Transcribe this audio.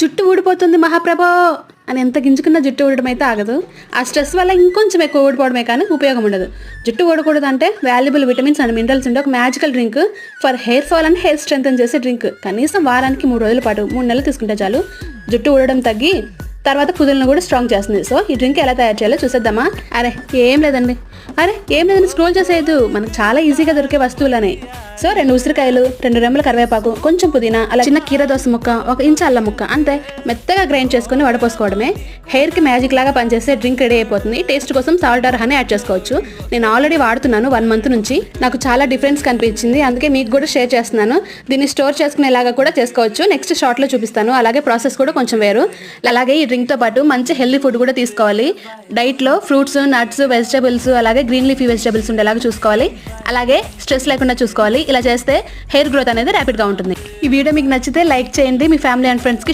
జుట్టు ఊడిపోతుంది మహాప్రభో అని ఎంత గింజుకున్న జుట్టు ఊడడం అయితే ఆగదు. ఆ స్ట్రెస్ వల్ల ఇంకొంచెం ఎక్కువ ఊడిపోవడమే కానీ ఉపయోగం ఉండదు. జుట్టు ఊడకూడదు అంటే వాల్యుబుల్ విటమిన్స్ అండ్ మినరల్స్ ఉండే ఒక magical drink for hair fall and hair strengthen చేసే డ్రింక్. కనీసం వారానికి 3 రోజుల పాటు 3 నెలలు తీసుకుంటే చాలు జుట్టు ఊడడం తగ్గి తర్వాత కుదులను కూడా స్ట్రాంగ్ చేస్తుంది. సో ఈ డ్రింక్ ఎలా తయారు చేయాలో చూసేద్దామా? ఏం లేదండి స్క్రోల్ చేసేయద్దు, మనకు చాలా ఈజీగా దొరికే వస్తువులనే. సో 2 ఉసిరికాయలు, 2 రెమ్మల కరివేపాకు, కొంచెం పుదీనా, అలా చిన్న కీరదోస ముక్క, 1 ఇంచు అల్లం ముక్క, అంతే. మెత్తగా గ్రైండ్ చేసుకుని వడపోసుకోవడమే. హెయిర్కి మ్యాజిక్ లాగా పనిచేసే డ్రింక్ రెడీ అయిపోతుంది. టేస్ట్ కోసం సాల్ట్ ఆర్ హనీ యాడ్ చేసుకోవచ్చు. నేను ఆల్రెడీ వాడుతున్నాను 1 మంత్ నుంచి. నాకు చాలా డిఫరెన్స్ కనిపించింది, అందుకే మీకు కూడా షేర్ చేస్తున్నాను. దీన్ని స్టోర్ చేసుకునేలాగా కూడా చేసుకోవచ్చు. నెక్స్ట్ షార్ట్లో చూపిస్తాను. అలాగే ప్రాసెస్ కూడా కొంచెం వేరు. అలాగే ఈ డ్రింక్తో పాటు మంచి హెల్దీ ఫుడ్ కూడా తీసుకోవాలి. డైట్లో ఫ్రూట్స్, నట్స్, వెజిటబుల్స్, అలాగే గ్రీన్ లీఫీ వెజిటబుల్స్ ఉండేలాగా చూసుకోవాలి. అలాగే స్ట్రెస్ లేకుండా చూసుకోవాలి. ఇలా చేస్తే హెయిర్ గ్రోత్ అనేది ర్యాపిడ్గా ఉంటుంది. ఈ వీడియో మీకు నచ్చితే లైక్ చేయండి, మీ ఫ్యామిలీ అండ్ ఫ్రెండ్స్కి